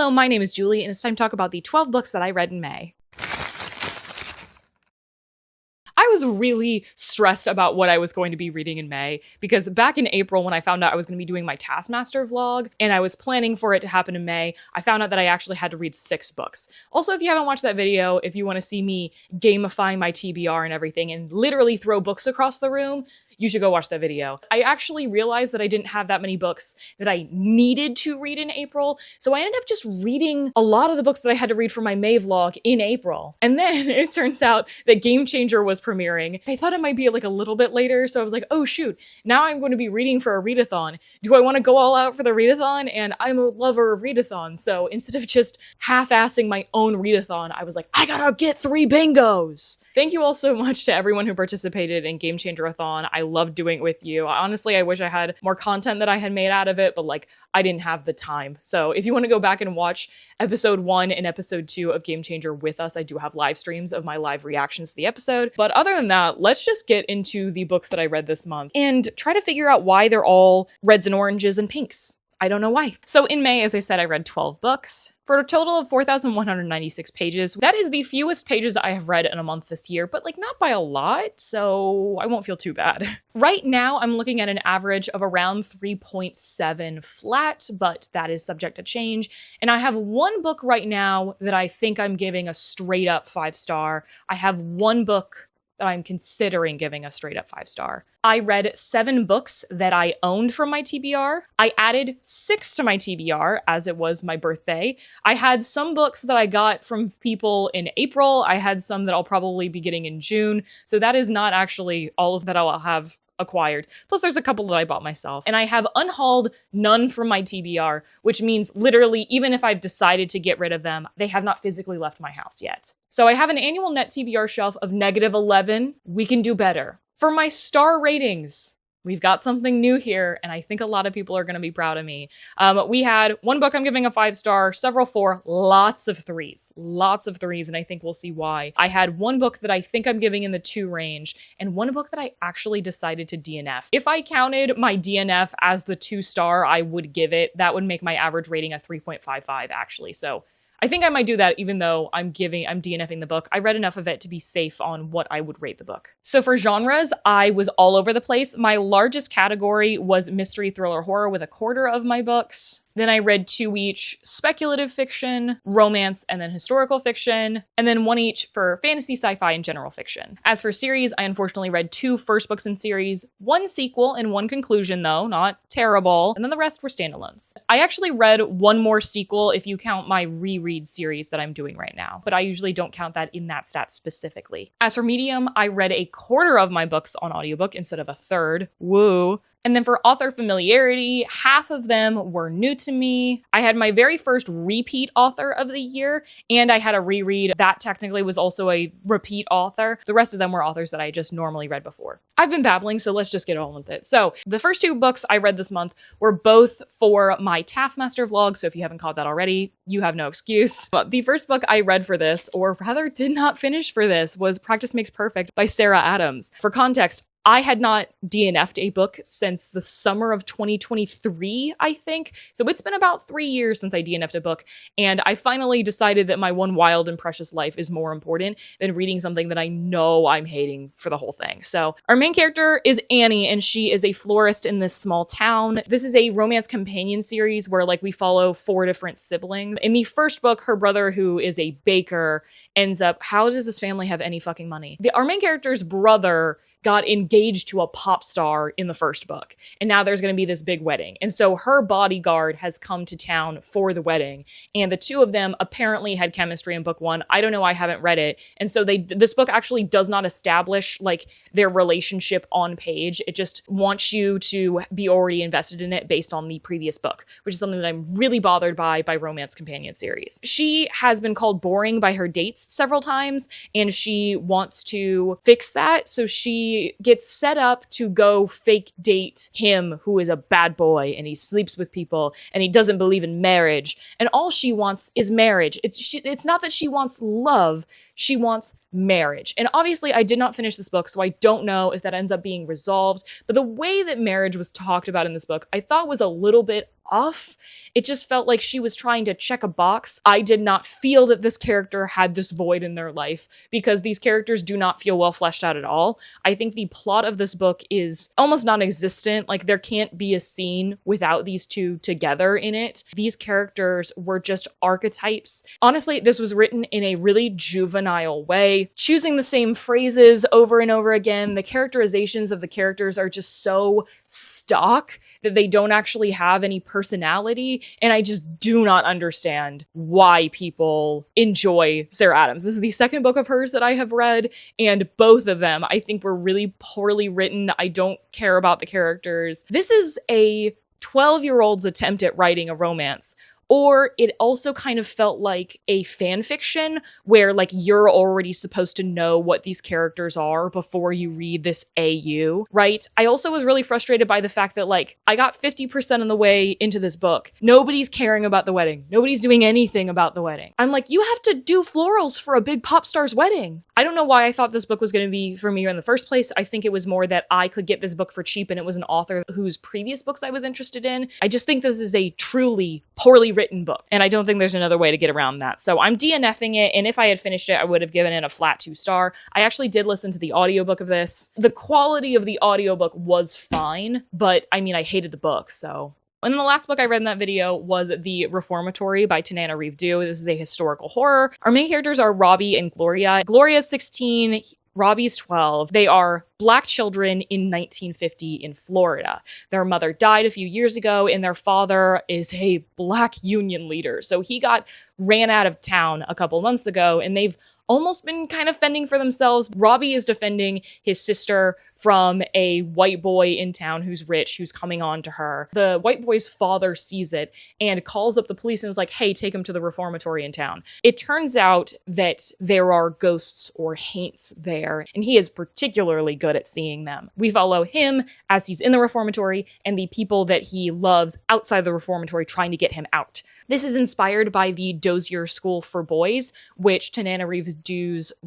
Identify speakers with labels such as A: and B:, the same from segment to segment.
A: Hello, my name is Julie, and it's time to talk about the 12 books that I read in May. I was really stressed about what I was going to be reading in May because back in April when I found out I was going to be doing my Taskmaster vlog and I was planning for it to happen in May, I found out that I actually had to read 6 books. Also, if you haven't watched that video, if you want to see me gamify my TBR and everything and literally throw books across the room, you should go watch that video. I actually realized that I didn't have that many books that I needed to read in April, so I ended up just reading a lot of the books that I had to read for my May vlog in April. And then it turns out that Game Changer was premiering. I thought it might be like a little bit later, so I was like, oh shoot, now I'm going to be reading for a readathon. Do I want to go all out for the readathon? And I'm a lover of readathon, so instead of just half-assing my own readathon, I was like, I gotta get 3 bingos! Thank you all so much to everyone who participated in Game Changer-a-thon. I loved doing it with you. Honestly, I wish I had more content that I had made out of it, but like, I didn't have the time. So if you want to go back and watch episode 1 and episode 2 of Game Changer with us, I do have live streams of my live reactions to the episode. But other than that, let's just get into the books that I read this month and try to figure out why they're all reds and oranges and pinks. I don't know why. So in May, as I said, I read 12 books for a total of 4,196 pages. That is the fewest pages I have read in a month this year, but like not by a lot, so I won't feel too bad. Right now, I'm looking at an average of around 3.7 flat, but that is subject to change. And I have one book right now that I think I'm giving a straight up 5-star. I have one book that I'm considering giving a straight up 5-star. I read 7 books that I owned from my TBR. I added 6 to my TBR as it was my birthday. I had some books that I got from people in April. I had some that I'll probably be getting in June. So that is not actually all of that I'll have acquired. Plus there's a couple that I bought myself. And I have unhauled none from my TBR, which means literally even if I've decided to get rid of them, they have not physically left my house yet. So I have an annual net TBR shelf of -11. We can do better. For my star ratings, we've got something new here, and I think a lot of people are going to be proud of me. We had one book I'm giving a 5-star, several 4, lots of 3s, and I think we'll see why. I had one book that I think I'm giving in the 2 range, and one book that I actually decided to DNF. If I counted my DNF as the 2-star I would give it, that would make my average rating a 3.55 actually, so I think I might do that even though I'm DNFing the book. I read enough of it to be safe on what I would rate the book. So for genres, I was all over the place. My largest category was mystery, thriller, horror with 1/4 of my books. Then I read 2 each speculative fiction, romance, and then historical fiction, and then 1 each for fantasy, sci-fi, and general fiction. As for series, I unfortunately read 2 first books in series, 1 sequel, and 1 conclusion though, not terrible, and then the rest were standalones. I actually read 1 more sequel if you count my reread series that I'm doing right now, but I usually don't count that in that stat specifically. As for medium, I read 1/4 of my books on audiobook instead of 1/3. Woo! And then for author familiarity, half of them were new to me. I had my very first repeat author of the year, and I had a reread that technically was also a repeat author. The rest of them were authors that I just normally read before. I've been babbling, so let's just get on with it. So the first 2 books I read this month were both for my Taskmaster vlog, so if you haven't caught that already, you have no excuse. But the first book I read for this, or rather did not finish for this, was Practice Makes Perfect by Sarah Adams. For context, I had not DNF'd a book since the summer of 2023, I think. So it's been about 3 years since I DNF'd a book, and I finally decided that my one wild and precious life is more important than reading something that I know I'm hating for the whole thing. So our main character is Annie, and she is a florist in this small town. This is a romance companion series where like we follow 4 different siblings. In the first book, her brother, who is a baker, ends up, how does this family have any fucking money? Our main character's brother got engaged to a pop star in the first book. And now there's going to be this big wedding. And so her bodyguard has come to town for the wedding. And the 2 of them apparently had chemistry in book 1. I don't know, I haven't read it. And so this book actually does not establish like their relationship on page. It just wants you to be already invested in it based on the previous book, which is something that I'm really bothered by romance companion series. She has been called boring by her dates several times, and she wants to fix that. So she gets set up to go fake date him, who is a bad boy and he sleeps with people and he doesn't believe in marriage. And all she wants is marriage. It's not that she wants love. She wants marriage. And obviously I did not finish this book, so I don't know if that ends up being resolved. But the way that marriage was talked about in this book, I thought was a little bit off. It just felt like she was trying to check a box. I did not feel that this character had this void in their life, because these characters do not feel well fleshed out at all. I think the plot of this book is almost non-existent. Like, there can't be a scene without these two together in it. These characters were just archetypes. Honestly, this was written in a really juvenile way, choosing the same phrases over and over again. The characterizations of the characters are just so stock that they don't actually have any personality, and I just do not understand why people enjoy Sarah Adams. This is the second book of hers that I have read, and both of them I think were really poorly written. I don't care about the characters. This is a 12-year-old's attempt at writing a romance. Or it also kind of felt like a fan fiction where, like, you're already supposed to know what these characters are before you read this AU, right? I also was really frustrated by the fact that, like, I got 50% of the way into this book. Nobody's caring about the wedding. Nobody's doing anything about the wedding. I'm like, you have to do florals for a big pop star's wedding. I don't know why I thought this book was going to be for me in the first place. I think it was more that I could get this book for cheap and it was an author whose previous books I was interested in. I just think this is a truly poorly written book, and I don't think there's another way to get around that. So I'm DNFing it, and if I had finished it, I would have given it a flat 2-star. I actually did listen to the audiobook of this. The quality of the audiobook was fine, but I mean, I hated the book, so. And then the last book I read in that video was The Reformatory by Tanana Reeve. This is a historical horror. Our main characters are Robbie and Gloria. Gloria's 16, Robbie's 12. They are Black children in 1950 in Florida. Their mother died a few years ago, and their father is a Black union leader. So he got ran out of town a couple months ago, and they've almost been kind of fending for themselves. Robbie is defending his sister from a white boy in town who's rich, who's coming on to her. The white boy's father sees it and calls up the police and is like, hey, take him to the reformatory in town. It turns out that there are ghosts or haints there, and he is particularly good at seeing them. We follow him as he's in the reformatory and the people that he loves outside the reformatory trying to get him out. This is inspired by the Dozier School for Boys, which Tanana Reeves'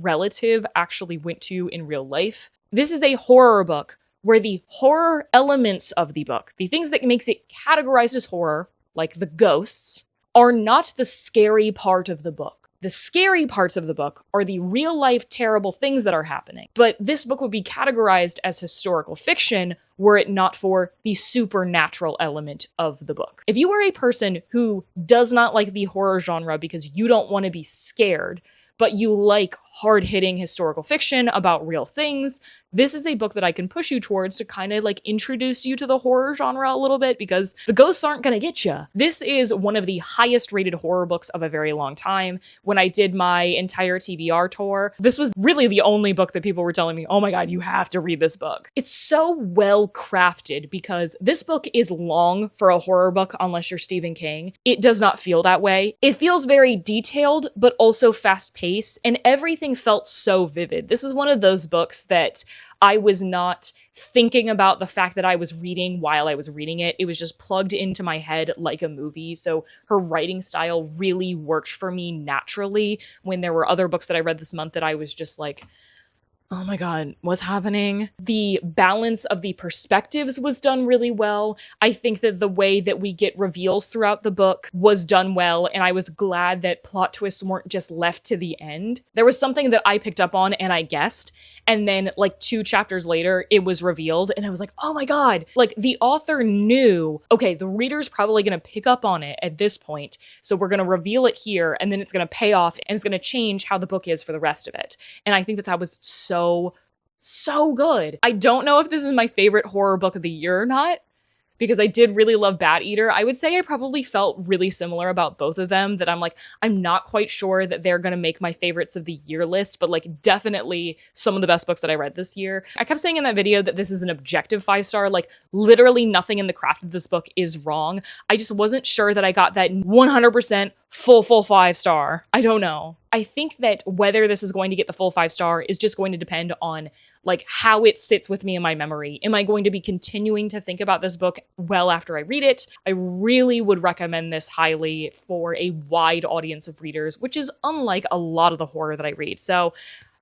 A: relative actually went to in real life. This is a horror book where the horror elements of the book, the things that makes it categorized as horror, like the ghosts, are not the scary part of the book. The scary parts of the book are the real-life terrible things that are happening. But this book would be categorized as historical fiction were it not for the supernatural element of the book. If you are a person who does not like the horror genre because you don't want to be scared, but you like hard-hitting historical fiction about real things, this is a book that I can push you towards to kind of like introduce you to the horror genre a little bit, because the ghosts aren't gonna get you. This is one of the highest rated horror books of a very long time. When I did my entire TBR tour, this was really the only book that people were telling me, oh my god, you have to read this book. It's so well crafted because this book is long for a horror book unless you're Stephen King. It does not feel that way. It feels very detailed, but also fast-paced, and everything felt so vivid. This is one of those books that I was not thinking about the fact that I was reading while I was reading it. It was just plugged into my head like a movie. So her writing style really worked for me naturally, when there were other books that I read this month that I was just like, oh my god, what's happening? The balance of the perspectives was done really well. I think that the way that we get reveals throughout the book was done well, and I was glad that plot twists weren't just left to the end. There was something that I picked up on and I guessed, and then like 2 chapters later, it was revealed, and I was like, oh my god. Like, the author knew, okay, the reader's probably gonna pick up on it at this point, so we're gonna reveal it here, and then it's gonna pay off, and it's gonna change how the book is for the rest of it. And I think that that was so good. I don't know if this is my favorite horror book of the year or not, because I did really love Bat Eater. I would say I probably felt really similar about both of them, that I'm like, I'm not quite sure that they're gonna make my favorites of the year list, but like definitely some of the best books that I read this year. I kept saying in that video that this is an objective 5-star, like literally nothing in the craft of this book is wrong. I just wasn't sure that I got that 100% full 5-star. I don't know. I think that whether this is going to get the full 5-star is just going to depend on like how it sits with me in my memory. Am I going to be continuing to think about this book well after I read it? I really would recommend this highly for a wide audience of readers, which is unlike a lot of the horror that I read. So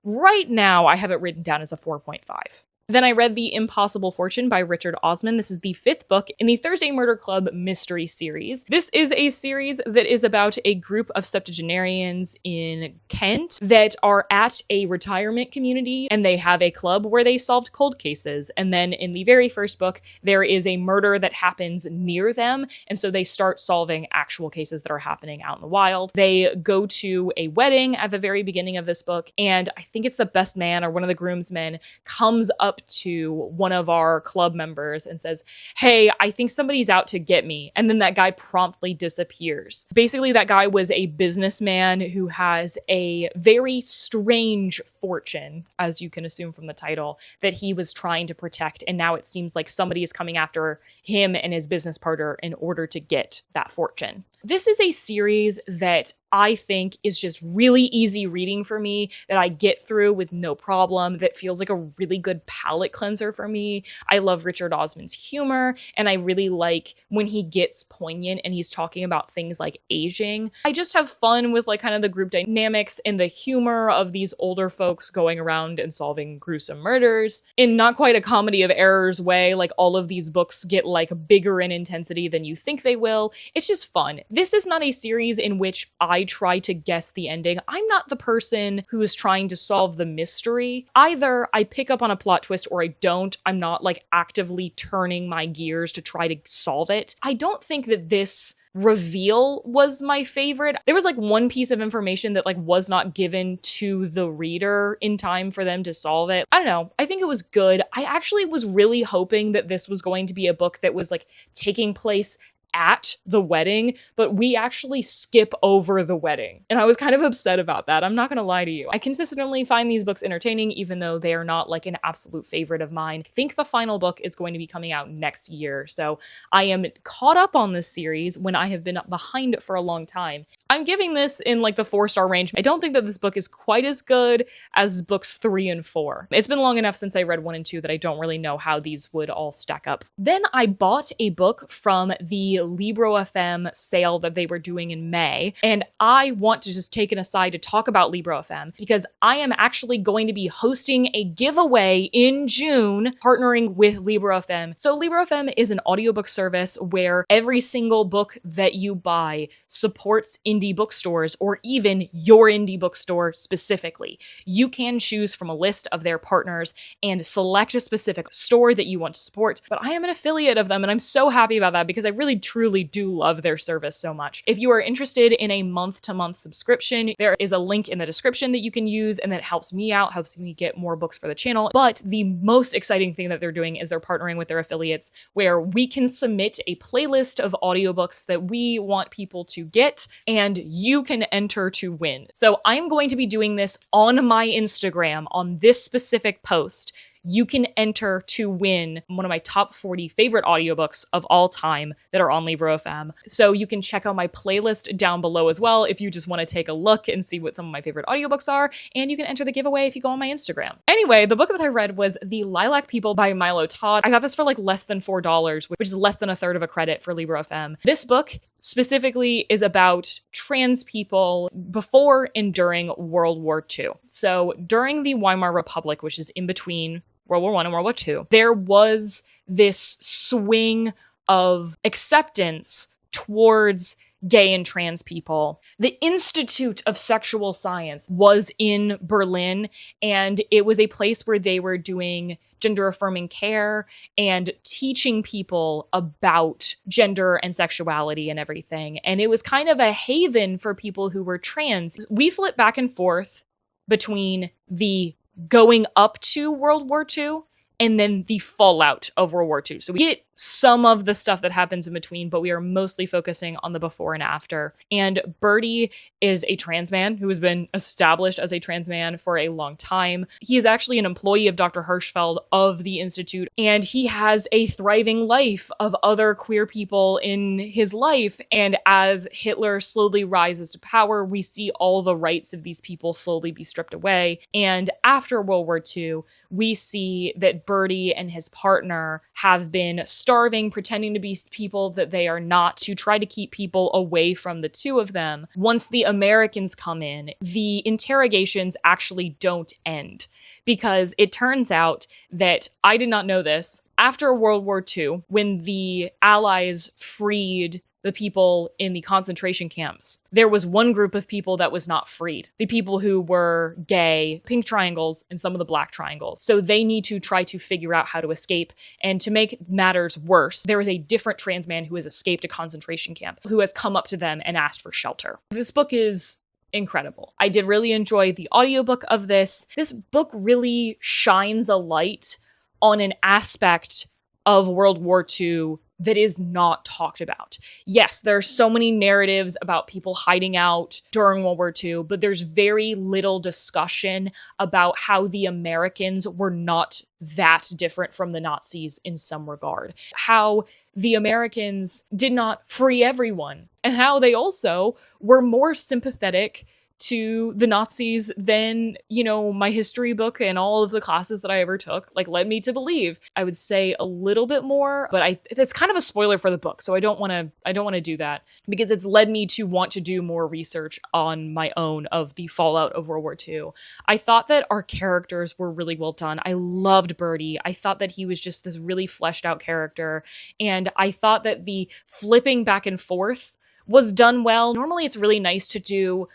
A: right now I have it written down as a 4.5. Then I read The Impossible Fortune by Richard Osman. This is the 5th book in the Thursday Murder Club mystery series. This is a series that is about a group of septuagenarians in Kent that are at a retirement community, and they have a club where they solved cold cases. And then in the very first book, there is a murder that happens near them, and so they start solving actual cases that are happening out in the wild. They go to a wedding at the very beginning of this book, and I think it's the best man or one of the groomsmen comes up to one of our club members and says, "Hey, I think somebody's out to get me." And then that guy promptly disappears. Basically, that guy was a businessman who has a very strange fortune, as you can assume from the title, that he was trying to protect. And now it seems like somebody is coming after him and his business partner in order to get that fortune. This is a series that I think is just really easy reading for me, that I get through with no problem, that feels like a really good palate cleanser for me. I love Richard Osman's humor, and I really like when he gets poignant and he's talking about things like aging. I just have fun with like kind of the group dynamics and the humor of these older folks going around and solving gruesome murders in not quite a comedy of errors way. Like all of these books get like bigger in intensity than you think they will. It's just fun. This is not a series in which I try to guess the ending. I'm not the person who is trying to solve the mystery. Either I pick up on a plot twist or I don't. I'm not like actively turning my gears to try to solve it. I don't think that this reveal was my favorite. There was like one piece of information that like was not given to the reader in time for them to solve it. I don't know. I think it was good. I actually was really hoping that this was going to be a book that was like taking place at the wedding, but we actually skip over the wedding. And I was kind of upset about that. I'm not going to lie to you. I consistently find these books entertaining, even though they are not like an absolute favorite of mine. I think the final book is going to be coming out next year. So I am caught up on this series when I have been behind it for a long time. I'm giving this in like the 4-star range. I don't think that this book is quite as good as books 3 and 4. It's been long enough since I read 1 and 2 that I don't really know how these would all stack up. Then I bought a book from the Libro FM sale that they were doing in May. And I want to just take an aside to talk about Libro FM because I am actually going to be hosting a giveaway in June, partnering with Libro FM. So Libro FM is an audiobook service where every single book that you buy supports indie bookstores or even your indie bookstore specifically. You can choose from a list of their partners and select a specific store that you want to support. But I am an affiliate of them and I'm so happy about that because I really truly do love their service so much. If you are interested in a month-to-month subscription, there is a link in the description that you can use and that helps me out, helps me get more books for the channel. But the most exciting thing that they're doing is they're partnering with their affiliates where we can submit a playlist of audiobooks that we want people to get and you can enter to win. So I'm going to be doing this on my Instagram on this specific post. You can enter to win one of my top 40 favorite audiobooks of all time that are on Libro FM. So you can check out my playlist down below as well if you just want to take a look and see what some of my favorite audiobooks are. And you can enter the giveaway if you go on my Instagram. Anyway, the book that I read was The Lilac People by Milo Todd. I got this for like less than $4, which is less than a third of a credit for Libro FM. This book specifically is about trans people before and during World War II. So during the Weimar Republic, which is in between World War I and World War II, there was this swing of acceptance towards gay and trans people. The Institute of Sexual Science was in Berlin, and it was a place where they were doing gender-affirming care and teaching people about gender and sexuality and everything. And it was kind of a haven for people who were trans. We flip back and forth between the going up to World War II and then the fallout of World War II. So we get some of the stuff that happens in between, but we are mostly focusing on the before and after. And Bertie is a trans man who has been established as a trans man for a long time. He is actually an employee of Dr. Hirschfeld of the Institute, and he has a thriving life of other queer people in his life. And as Hitler slowly rises to power, we see all the rights of these people slowly be stripped away. And after World War II, we see that Bertie and his partner have been starving, pretending to be people that they are not, to try to keep people away from the two of them. Once the Americans come in, the interrogations actually don't end, because it turns out that, I did not know this, after World War II, when the Allies freed the people in the concentration camps, there was one group of people that was not freed. The people who were gay, pink triangles, and some of the black triangles. So they need to try to figure out how to escape. And to make matters worse, there is a different trans man who has escaped a concentration camp, who has come up to them and asked for shelter. This book is incredible. I did really enjoy the audiobook of this. This book really shines a light on an aspect of World War II that is not talked about. Yes, there are so many narratives about people hiding out during World War II, but there's very little discussion about how the Americans were not that different from the Nazis in some regard. How the Americans did not free everyone, and how they also were more sympathetic to the Nazis than, my history book and all of the classes that I ever took, led me to believe. I would say a little bit more, but it's kind of a spoiler for the book, so I don't want to do that, because it's led me to want to do more research on my own of the fallout of World War II. I thought that our characters were really well done. I loved Birdie. I thought that he was just this really fleshed out character, and I thought that the flipping back and forth was done well. Normally it's really nice to do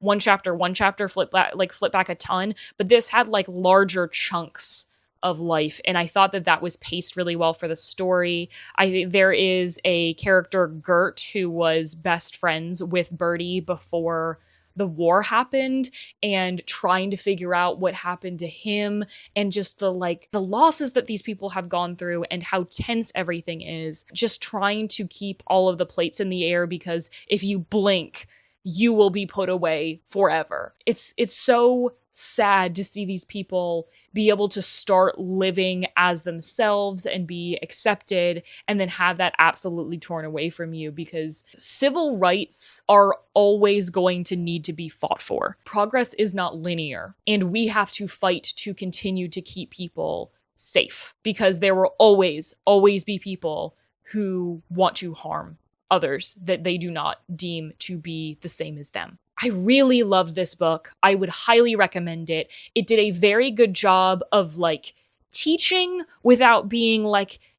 A: one chapter, flip back a ton, but this had larger chunks of life, and I thought that was paced really well for the story. There is a character, Gert, who was best friends with Birdie before the war happened, and trying to figure out what happened to him, and just the losses that these people have gone through, and how tense everything is. Just trying to keep all of the plates in the air, because if you blink, you will be put away forever. It's so sad to see these people be able to start living as themselves and be accepted, and then have that absolutely torn away from you, because civil rights are always going to need to be fought for. Progress is not linear, and we have to fight to continue to keep people safe, because there will always be people who want to harm others that they do not deem to be the same as them. I really loved this book. I would highly recommend it. It did a very good job of teaching without being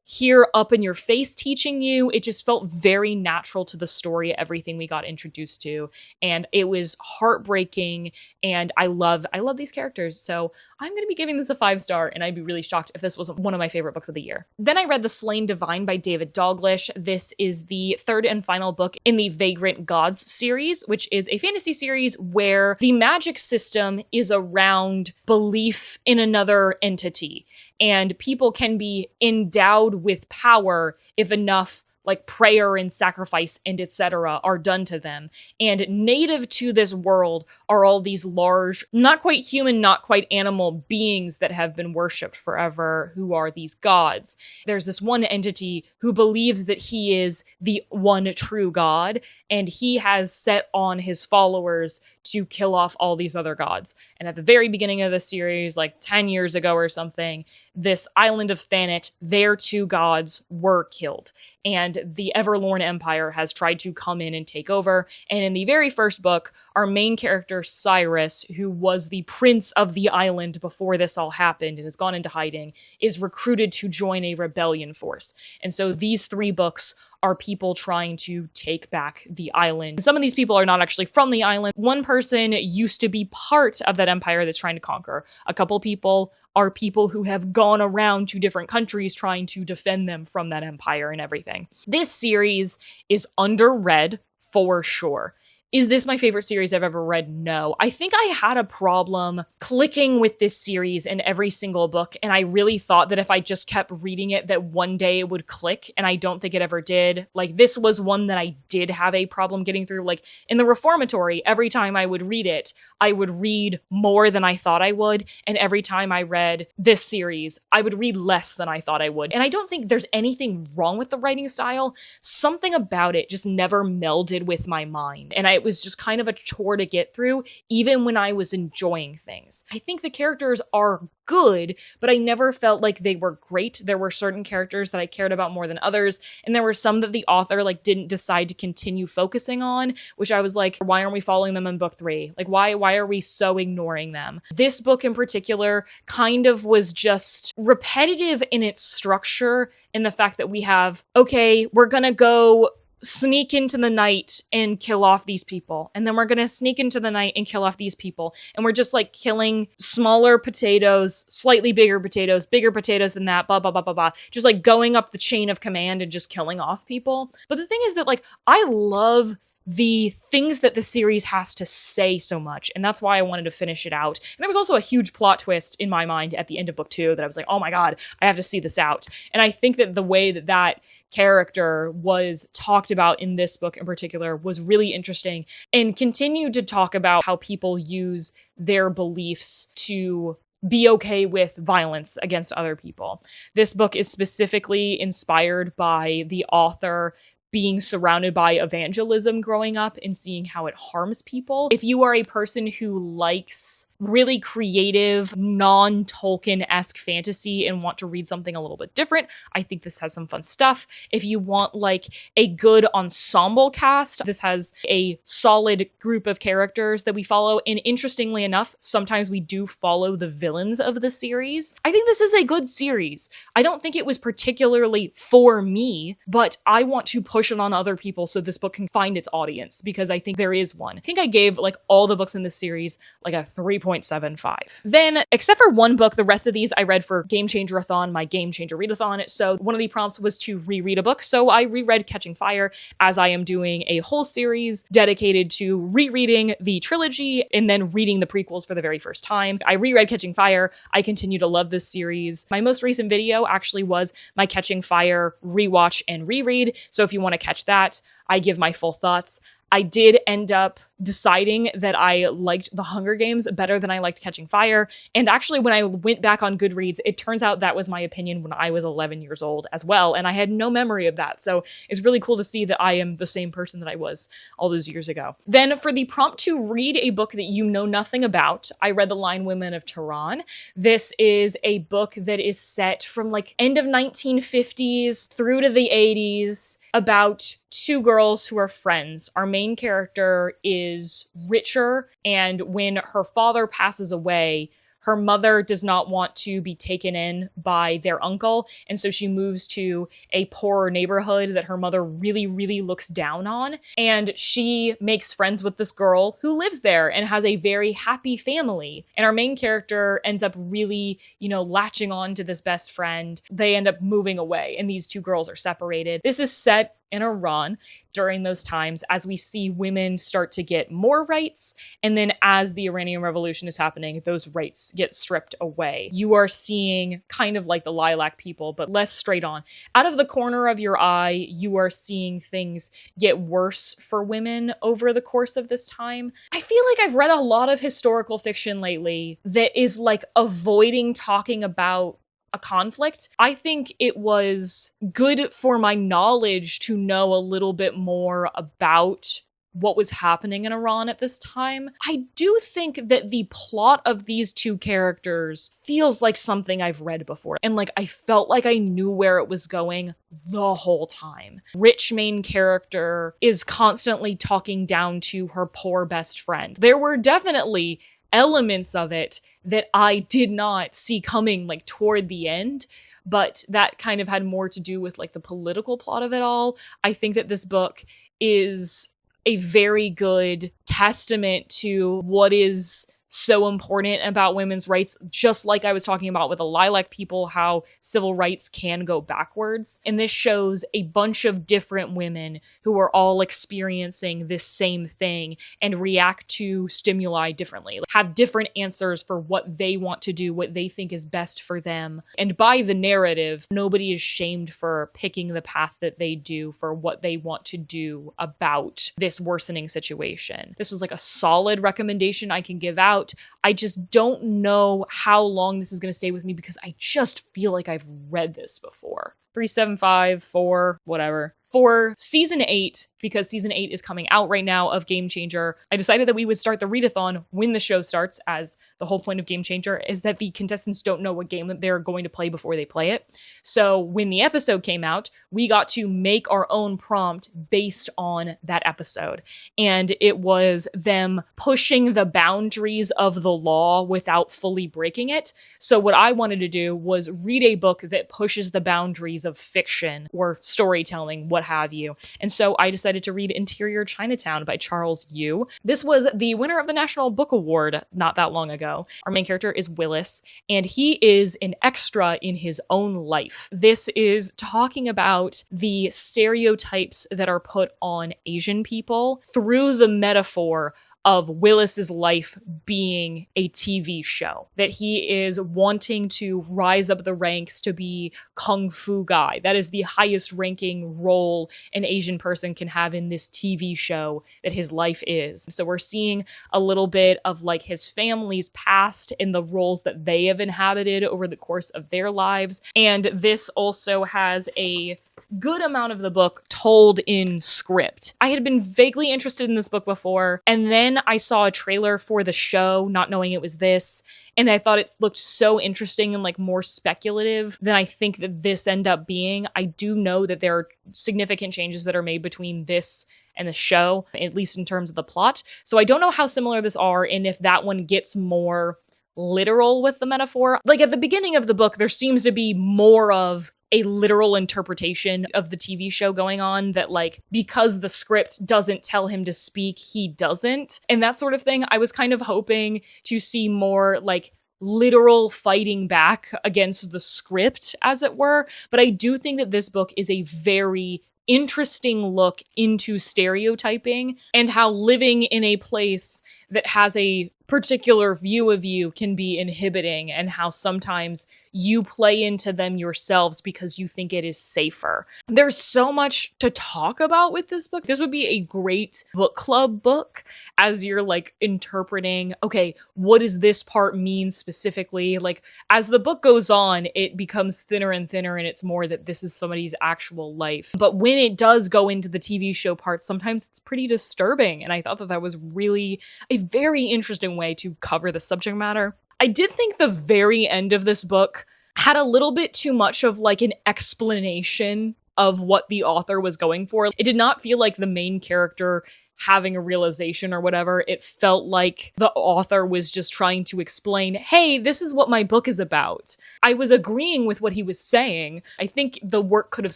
A: here up in your face teaching you. It just felt very natural to the story, everything we got introduced to. And it was heartbreaking, and I love these characters. So I'm going to be giving this a 5-star, and I'd be really shocked if this wasn't one of my favorite books of the year. Then I read The Slain Divine by David Dalglish. This is the third and final book in the Vagrant Gods series, which is a fantasy series where the magic system is around belief in another entity, and people can be endowed with power if enough prayer and sacrifice and etc. are done to them. And native to this world are all these large, not quite human, not quite animal beings that have been worshipped forever, who are these gods. There's this one entity who believes that he is the one true god, and he has set on his followers to kill off all these other gods. And at the very beginning of the series, 10 years ago or something, this island of Thanet, their two gods were killed. And the Everlorn Empire has tried to come in and take over. And in the very first book, our main character, Cyrus, who was the prince of the island before this all happened and has gone into hiding, is recruited to join a rebellion force. And so these 3 books are people trying to take back the island. Some of these people are not actually from the island. One person used to be part of that empire that's trying to conquer. A couple people are people who have gone around to different countries trying to defend them from that empire and everything. This series is underread for sure. Is this my favorite series I've ever read? No. I think I had a problem clicking with this series in every single book, and I really thought that if I just kept reading it, that one day it would click, and I don't think it ever did. This was one that I did have a problem getting through. In the Reformatory, every time I would read it, I would read more than I thought I would, and every time I read this series, I would read less than I thought I would. And I don't think there's anything wrong with the writing style. Something about it just never melded with my mind, and it was just kind of a chore to get through, even when I was enjoying things. I think the characters are good, but I never felt like they were great. There were certain characters that I cared about more than others, and there were some that the author like didn't decide to continue focusing on, which I was like, why aren't we following them in book 3? Like, why are we so ignoring them? This book in particular kind of was just repetitive in its structure, in the fact that we have, okay, we're gonna go sneak into the night and kill off these people. And then we're going to sneak into the night and kill off these people. And we're just like killing smaller potatoes, slightly bigger potatoes than that, blah, blah, blah, blah, blah. Just like going up the chain of command and just killing off people. But the thing is that like, I love the things that the series has to say so much. And that's why I wanted to finish it out. And there was also a huge plot twist in my mind at the end of book 2 that I was like, oh my God, I have to see this out. And I think that the way that that character was talked about in this book in particular was really interesting, and continued to talk about how people use their beliefs to be okay with violence against other people. This book is specifically inspired by the author being surrounded by evangelism growing up and seeing how it harms people. If you are a person who likes really creative, non-Tolkien-esque fantasy and want to read something a little bit different, I think this has some fun stuff. If you want like a good ensemble cast, this has a solid group of characters that we follow. And interestingly enough, sometimes we do follow the villains of the series. I think this is a good series. I don't think it was particularly for me, but I want to push it on other people so this book can find its audience, because I think there is one. I think I gave like all the books in this series like a 3.75. Then, except for one book, the rest of these I read for Game Changer-a-thon, my Game Changer readathon. So one of the prompts was to reread a book. So I reread Catching Fire, as I am doing a whole series dedicated to rereading the trilogy and then reading the prequels for the very first time. I reread Catching Fire. I continue to love this series. My most recent video actually was my Catching Fire rewatch and reread. So if you want to catch that, I give my full thoughts. I did end up deciding that I liked The Hunger Games better than I liked Catching Fire. And actually, when I went back on Goodreads, it turns out that was my opinion when I was 11 years old as well. And I had no memory of that. So it's really cool to see that I am the same person that I was all those years ago. Then for the prompt to read a book that you know nothing about, I read The Lion Women of Tehran. This is a book that is set from like end of 1950s through to the 80s, about two girls who are friends. Our main character is richer, and when her father passes away, her mother does not want to be taken in by their uncle, and so she moves to a poorer neighborhood that her mother really, really looks down on, and she makes friends with this girl who lives there and has a very happy family. And our main character ends up really, latching on to this best friend. They end up moving away, and these two girls are separated. This is set in Iran during those times, as we see women start to get more rights, and then as the Iranian Revolution is happening, those rights get stripped away. You are seeing kind of like the Lilac People, but less straight on. Out of the corner of your eye, you are seeing things get worse for women over the course of this time. I feel like I've read a lot of historical fiction lately that is like avoiding talking about a conflict. I think it was good for my knowledge to know a little bit more about what was happening in Iran at this time. I do think that the plot of these two characters feels like something I've read before. And like, I felt like I knew where it was going the whole time. Rich main character is constantly talking down to her poor best friend. There were definitely elements of it that I did not see coming like toward the end, but that kind of had more to do with like the political plot of it all. I think that this book is a very good testament to what is so important about women's rights, just like I was talking about with the Lilac People, how civil rights can go backwards. And this shows a bunch of different women who are all experiencing this same thing and react to stimuli differently, have different answers for what they want to do, what they think is best for them. And by the narrative, nobody is shamed for picking the path that they do for what they want to do about this worsening situation. This was like a solid recommendation I can give out. I just don't know how long this is going to stay with me, because I just feel like I've read this before. 375 for whatever. For season 8, because season 8 is coming out right now of Game Changer, I decided that we would start the readathon when the show starts, as the whole point of Game Changer is that the contestants don't know what game that they're going to play before they play it. So when the episode came out, we got to make our own prompt based on that episode. And it was them pushing the boundaries of the law without fully breaking it. So what I wanted to do was read a book that pushes the boundaries of fiction or storytelling, what have you. And so I decided to read Interior Chinatown by Charles Yu. This was the winner of the National Book Award not that long ago. Our main character is Willis, and he is an extra in his own life. This is talking about the stereotypes that are put on Asian people through the metaphor of Willis's life being a TV show, that he is wanting to rise up the ranks to be Kung Fu guy. That is the highest ranking role an Asian person can have in this TV show that his life is. So we're seeing a little bit of like his family's past and the roles that they have inhabited over the course of their lives. And this also has a good amount of the book told in script. I had been vaguely interested in this book before, and then I saw a trailer for the show, not knowing it was this, and I thought it looked so interesting and like more speculative than I think that this ended up being. I do know that there are significant changes that are made between this and the show, at least in terms of the plot. So I don't know how similar this are, and if that one gets more literal with the metaphor. Like at the beginning of the book, there seems to be more of a literal interpretation of the TV show going on, that like, because the script doesn't tell him to speak, he doesn't, and that sort of thing. I was kind of hoping to see more like literal fighting back against the script, as it were. But I do think that this book is a very interesting look into stereotyping and how living in a place that has a particular view of you can be inhibiting, and how sometimes you play into them yourselves because you think it is safer. There's so much to talk about with this book. This would be a great book club book as you're like interpreting, okay, what does this part mean specifically? Like as the book goes on, it becomes thinner and thinner, and it's more that this is somebody's actual life. But when it does go into the TV show part, sometimes it's pretty disturbing. And I thought that that was really a very interesting way to cover the subject matter. I did think the very end of this book had a little bit too much of like an explanation of what the author was going for. It did not feel like the main character having a realization or whatever. It felt like the author was just trying to explain, hey, this is what my book is about. I was agreeing with what he was saying. I think the work could have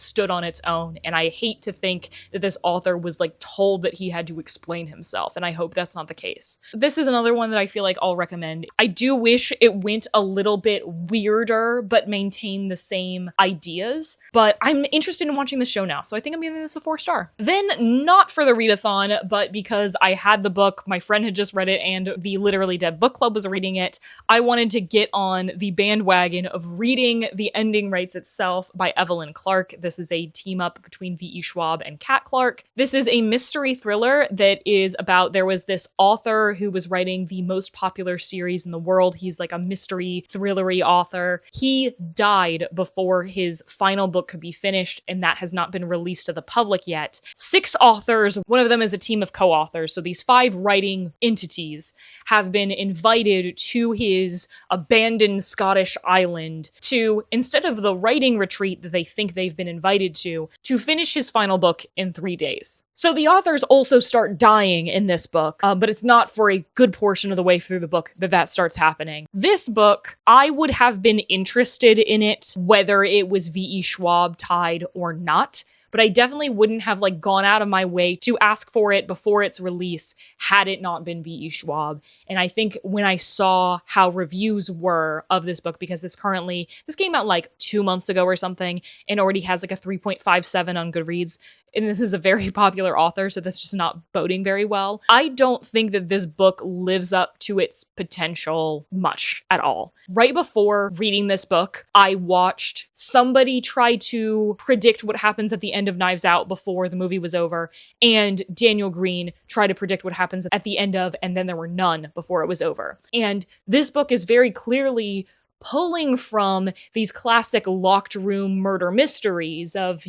A: stood on its own, and I hate to think that this author was like told that he had to explain himself, and I hope that's not the case. This is another one that I feel like I'll recommend. I do wish it went a little bit weirder, but maintained the same ideas, but I'm interested in watching the show now, so I think I'm giving this a 4-star. Then, not for the readathon, but because I had the book, my friend had just read it, and the Literally Dead book club was reading it, I wanted to get on the bandwagon of reading The Ending Writes Itself by Evelyn Clark. This is a team up between V.E. Schwab and Kat Clark. This is a mystery thriller that is about, there was this author who was writing the most popular series in the world. He's like a mystery thrillery author. He died before his final book could be finished, and that has not been released to the public yet. 6 authors, one of them is a team of co-authors, so these 5 writing entities have been invited to his abandoned Scottish island to, instead of the writing retreat that they think they've been invited to finish his final book in 3 days. So the authors also start dying in this book, but it's not for a good portion of the way through the book that starts happening. This book, I would have been interested in it whether it was V.E. Schwab tied or not, but I definitely wouldn't have like gone out of my way to ask for it before its release had it not been V.E. Schwab. And I think when I saw how reviews were of this book, because this came out like 2 months ago or something, and already has like a 3.57 on Goodreads, and this is a very popular author, so that's just not boding very well. I don't think that this book lives up to its potential much at all. Right before reading this book, I watched somebody try to predict what happens at the end of Knives Out before the movie was over, and Daniel Green try to predict what happens at the end of And Then There Were None before it was over. And this book is very clearly pulling from these classic locked room murder mysteries of,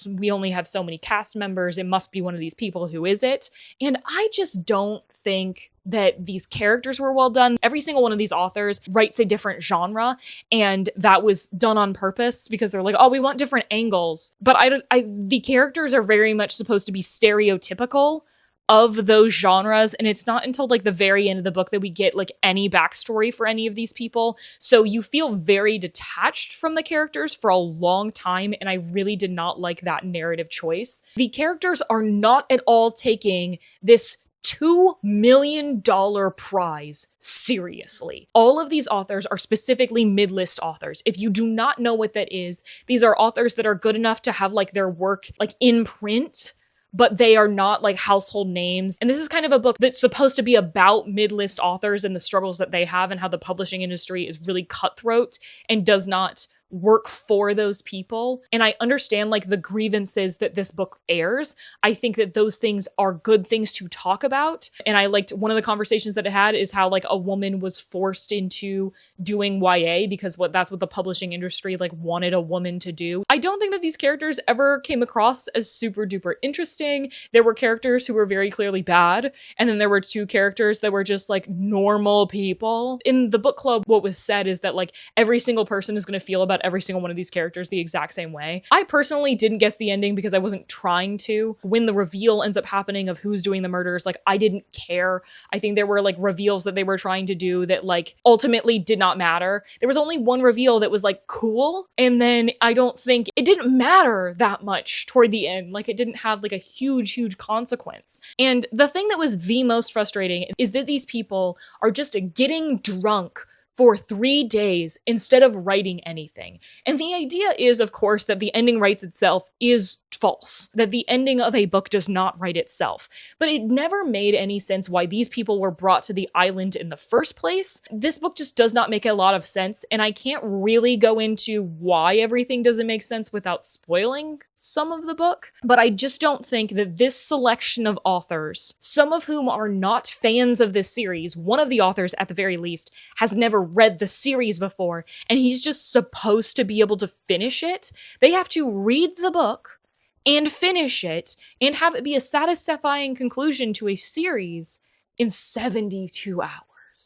A: we only have so many cast members, it must be one of these people, who is it? And I just don't think that these characters were well done. Every single one of these authors writes a different genre, and that was done on purpose because they're like, oh, we want different angles. But the characters are very much supposed to be stereotypical of those genres, and it's not until like the very end of the book that we get like any backstory for any of these people. So you feel very detached from the characters for a long time, and I really did not like that narrative choice. The characters are not at all taking this $2 million prize seriously. All of these authors are specifically mid-list authors. If you do not know what that is, these are authors that are good enough to have like their work like in print, but they are not like household names. And this is kind of a book that's supposed to be about mid-list authors and the struggles that they have and how the publishing industry is really cutthroat and does not work for those people. And I understand like the grievances that this book airs. I think that those things are good things to talk about. And I liked one of the conversations that it had is how like a woman was forced into doing YA because that's what the publishing industry like wanted a woman to do. I don't think that these characters ever came across as super duper interesting. There were characters who were very clearly bad, and then there were two characters that were just like normal people. In the book club, what was said is that like every single person is going to feel about every single one of these characters the exact same way. I personally didn't guess the ending because I wasn't trying to. When the reveal ends up happening of who's doing the murders, like I didn't care. I think there were like reveals that they were trying to do that like ultimately did not matter. There was only one reveal that was like cool, and then I don't think it didn't matter that much toward the end. Like it didn't have like a huge consequence. And the thing that was the most frustrating is that these people are just getting drunk for 3 days instead of writing anything. And the idea is, of course, that the ending writes itself is false, that the ending of a book does not write itself. But it never made any sense why these people were brought to the island in the first place. This book just does not make a lot of sense, and I can't really go into why everything doesn't make sense without spoiling some of the book. But I just don't think that this selection of authors, some of whom are not fans of this series, one of the authors at the very least has never read the series before, and he's just supposed to be able to finish it. They have to read the book and finish it and have it be a satisfying conclusion to a series in 72 hours.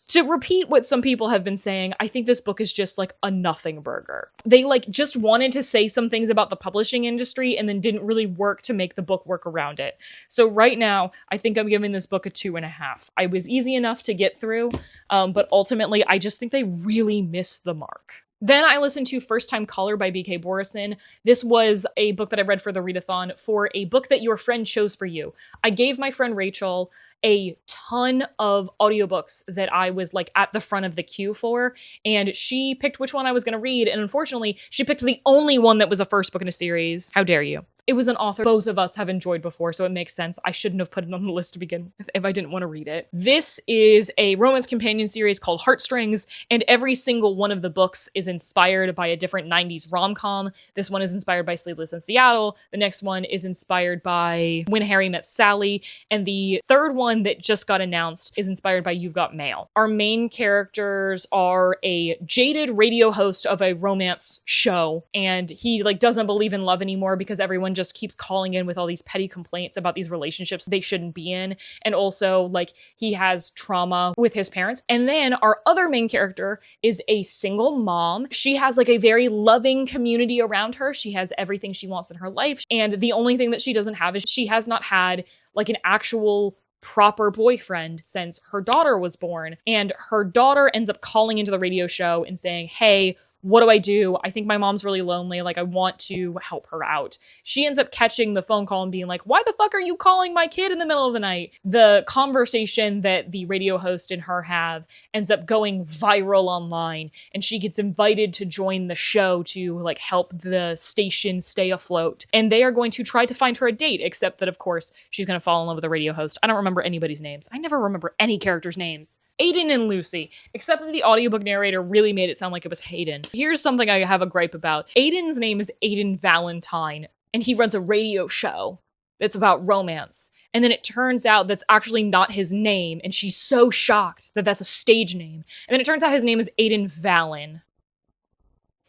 A: To repeat what some people have been saying, I think this book is just like a nothing burger. They like just wanted to say some things about the publishing industry and then didn't really work to make the book work around it. So right now, I think I'm giving this book a 2.5. I was easy enough to get through, but ultimately, I just think they really missed the mark. Then I listened to First Time Caller by B.K. Borison. This was a book that I read for the readathon for a book that your friend chose for you. I gave my friend Rachel a ton of audiobooks that I was like at the front of the queue for, and she picked which one I was going to read, and unfortunately, she picked the only one that was a first book in a series. How dare you? It was an author both of us have enjoyed before, so it makes sense. I shouldn't have put it on the list to begin with if I didn't want to read it. This is a romance companion series called Heartstrings, and every single one of the books is inspired by a different 90s rom-com. This one is inspired by Sleepless in Seattle. The next one is inspired by When Harry Met Sally. And the third one that just got announced is inspired by You've Got Mail. Our main characters are a jaded radio host of a romance show, and he like doesn't believe in love anymore because everyone just keeps calling in with all these petty complaints about these relationships they shouldn't be in. And also like he has trauma with his parents. And then our other main character is a single mom. She has like a very loving community around her. She has everything she wants in her life. And the only thing that she doesn't have is she has not had like an actual proper boyfriend since her daughter was born. And her daughter ends up calling into the radio show and saying, hey, what do I do? I think my mom's really lonely. Like, I want to help her out. She ends up catching the phone call and being like, why the fuck are you calling my kid in the middle of the night? The conversation that the radio host and her have ends up going viral online, and she gets invited to join the show to like help the station stay afloat. And they are going to try to find her a date, except that of course she's going to fall in love with the radio host. I don't remember anybody's names. I never remember any characters' names. Aiden and Lucy, except that the audiobook narrator really made it sound like it was Hayden. Here's something I have a gripe about. Aiden's name is Aiden Valentine, and he runs a radio show that's about romance. And then it turns out that's actually not his name, and she's so shocked that that's a stage name. And then it turns out his name is Aiden Valen.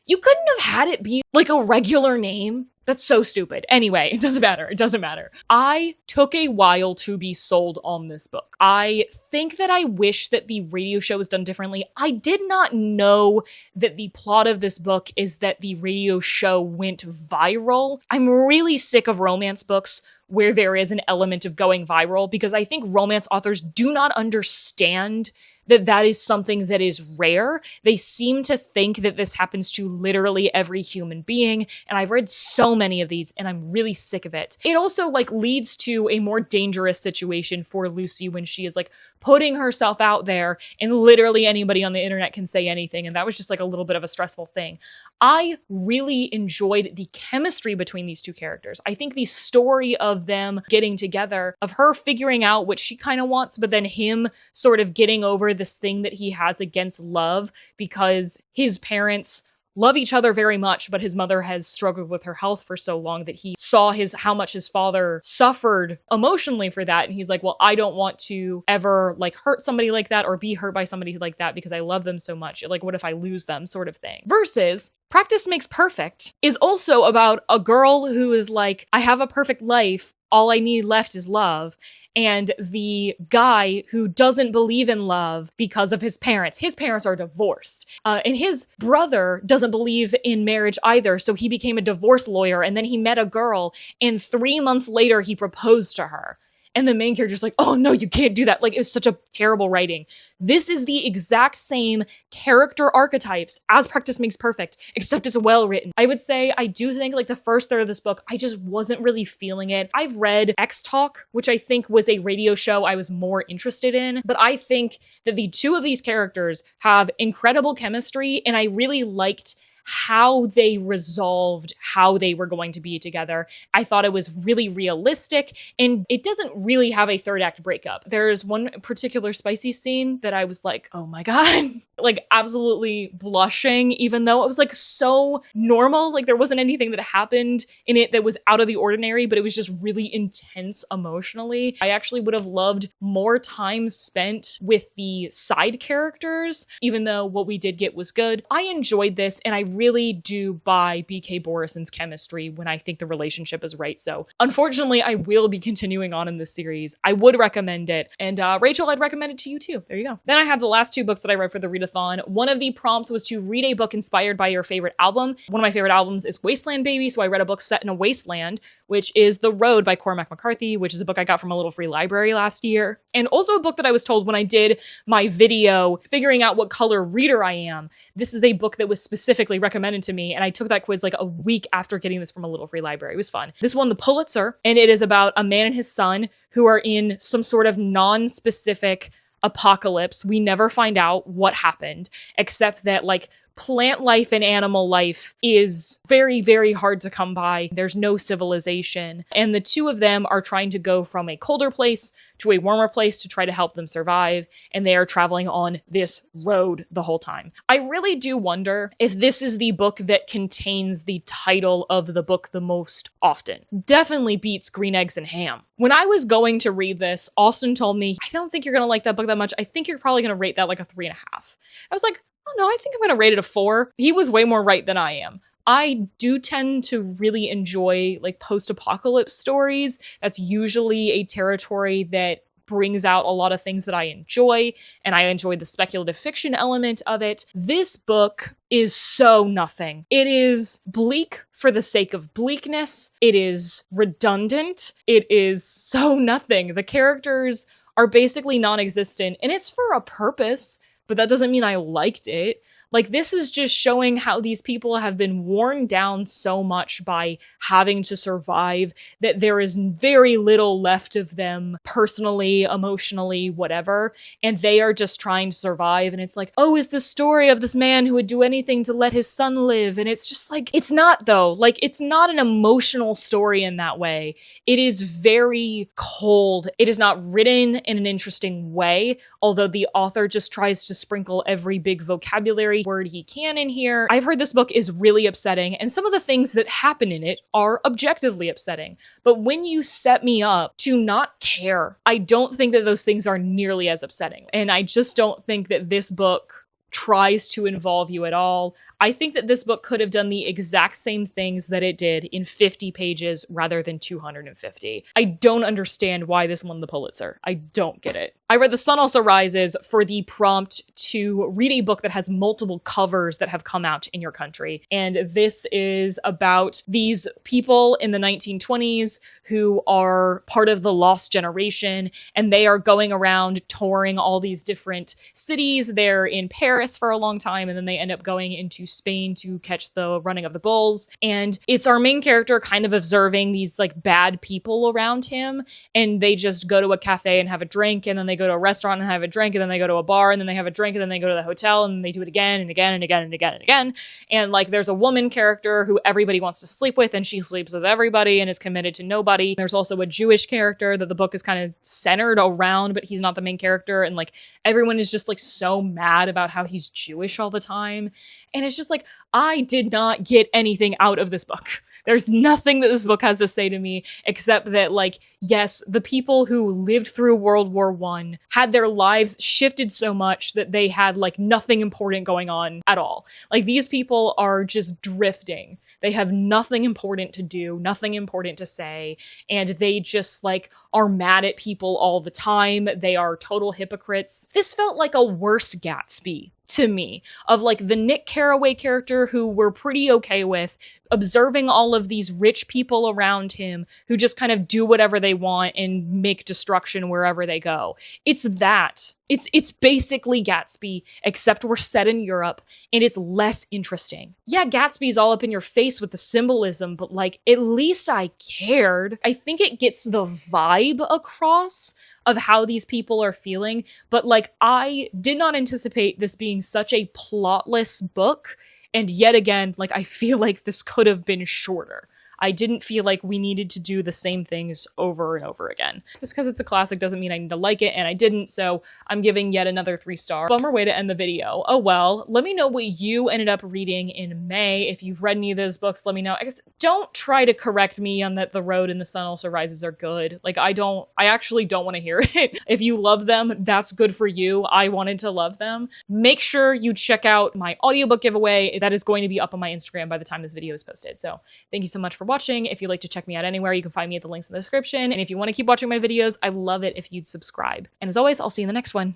A: You couldn't have had it be like a regular name. That's so stupid. Anyway, it doesn't matter. It doesn't matter. I took a while to be sold on this book. I think that I wish that the radio show was done differently. I did not know that the plot of this book is that the radio show went viral. I'm really sick of romance books where there is an element of going viral, because I think romance authors do not understand that that is something that is rare. They seem to think that this happens to literally every human being, and I've read so many of these, and I'm really sick of it. It also, like, leads to a more dangerous situation for Lucy when she is, like, putting herself out there, and literally anybody on the internet can say anything, and that was just, like, a little bit of a stressful thing. I really enjoyed the chemistry between these two characters. I think the story of them getting together, of her figuring out what she kind of wants, but then him sort of getting over this thing that he has against love because his parents love each other very much, but his mother has struggled with her health for so long that he saw how much his father suffered emotionally for that. And he's like, well, I don't want to ever like hurt somebody like that or be hurt by somebody like that because I love them so much. Like, what if I lose them, sort of thing. Versus Practice Makes Perfect is also about a girl who is like, I have a perfect life. All I need left is love. And the guy who doesn't believe in love because of his parents. His parents are divorced. And his brother doesn't believe in marriage either. So he became a divorce lawyer. And then he met a girl. And 3 months later, he proposed to her. And the main character's like, oh no, you can't do that. Like, it was such a terrible writing. This is the exact same character archetypes as Practice Makes Perfect, except it's well written. I would say I do think like the first third of this book, I just wasn't really feeling it. I've read X Talk, which I think was a radio show I was more interested in, but I think that the two of these characters have incredible chemistry, and I really liked how they resolved how they were going to be together. I thought it was really realistic, and it doesn't really have a third act breakup. There's one particular spicy scene that I was like, oh my God, like absolutely blushing, even though it was like so normal. Like there wasn't anything that happened in it that was out of the ordinary, but it was just really intense emotionally. I actually would have loved more time spent with the side characters, even though what we did get was good. I enjoyed this, and I really do buy BK Borison's chemistry when I think the relationship is right. So unfortunately, I will be continuing on in this series. I would recommend it. And Rachel, I'd recommend it to you too. There you go. Then I have the last two books that I read for the readathon. One of the prompts was to read a book inspired by your favorite album. One of my favorite albums is Wasteland Baby. So I read a book set in a wasteland, which is The Road by Cormac McCarthy, which is a book I got from a little free library last year. And also a book that I was told when I did my video figuring out what color reader I am. This is a book that was specifically recommended to me, and I took that quiz like a week after getting this from a little free library. It was fun. This won the Pulitzer, and it is about a man and his son who are in some sort of non-specific apocalypse. We never find out what happened, except that like plant life and animal life is very, very hard to come by. There's no civilization. And the two of them are trying to go from a colder place to a warmer place to try to help them survive. And they are traveling on this road the whole time. I really do wonder if this is the book that contains the title of the book the most often. Definitely beats Green Eggs and Ham. When I was going to read this, Austin told me, I don't think you're going to like that book that much. I think you're probably going to rate that like a 3.5. I was like, oh no, I think I'm going to rate it a 4. He was way more right than I am. I do tend to really enjoy like post-apocalypse stories. That's usually a territory that brings out a lot of things that I enjoy, and I enjoy the speculative fiction element of it. This book is so nothing. It is bleak for the sake of bleakness. It is redundant. It is so nothing. The characters are basically non-existent, and it's for a purpose, but that doesn't mean I liked it. Like, this is just showing how these people have been worn down so much by having to survive that there is very little left of them personally, emotionally, whatever. And they are just trying to survive. And it's like, oh, it's the story of this man who would do anything to let his son live. And it's just like, it's not though. Like, it's not an emotional story in that way. It is very cold. It is not written in an interesting way, although the author just tries to sprinkle every big vocabulary word he can in here. I've heard this book is really upsetting, and some of the things that happen in it are objectively upsetting. But when you set me up to not care, I don't think that those things are nearly as upsetting. And I just don't think that this book tries to involve you at all. I think that this book could have done the exact same things that it did in 50 pages rather than 250. I don't understand why this won the Pulitzer. I don't get it. I read The Sun Also Rises for the prompt to read a book that has multiple covers that have come out in your country. And this is about these people in the 1920s who are part of the lost generation, and they are going around touring all these different cities. They're in Paris for a long time, and then they end up going into Spain to catch the running of the bulls. And it's our main character kind of observing these like bad people around him, and they just go to a cafe and have a drink, and then they go to a restaurant and have a drink, and then they go to a bar, and then they have a drink, and then they go to the hotel, and they do it again and again and again and again and again. And like there's a woman character who everybody wants to sleep with, and she sleeps with everybody and is committed to nobody. There's also a Jewish character that the book is kind of centered around, but he's not the main character, and like everyone is just like so mad about how he's Jewish all the time. And it's just like, I did not get anything out of this book. There's nothing that this book has to say to me except that, like, yes, the people who lived through World War I had their lives shifted so much that they had, like, nothing important going on at all. Like, these people are just drifting. They have nothing important to do, nothing important to say, and they just, like, are mad at people all the time. They are total hypocrites. This felt like a worse Gatsby to me, of like the Nick Carraway character who we're pretty okay with, observing all of these rich people around him who just kind of do whatever they want and make destruction wherever they go. It's that. It's basically Gatsby, except we're set in Europe and it's less interesting. Yeah, Gatsby's all up in your face with the symbolism, but like at least I cared. I think it gets the vibe across of how these people are feeling, but like I did not anticipate this being such a plotless book, and yet again, like I feel like this could have been shorter. I didn't feel like we needed to do the same things over and over again. Just because it's a classic doesn't mean I need to like it, and I didn't, so I'm giving yet another 3-star. Bummer way to end the video. Oh well, let me know what you ended up reading in May. If you've read any of those books, let me know. I guess don't try to correct me on that The Road and The Sun Also Rises are good. Like I actually don't want to hear it. If you love them, that's good for you. I wanted to love them. Make sure you check out my audiobook giveaway. That is going to be up on my Instagram by the time this video is posted. So thank you so much for watching. If you'd like to check me out anywhere, you can find me at the links in the description. And if you want to keep watching my videos, I love it if you'd subscribe. And as always, I'll see you in the next one.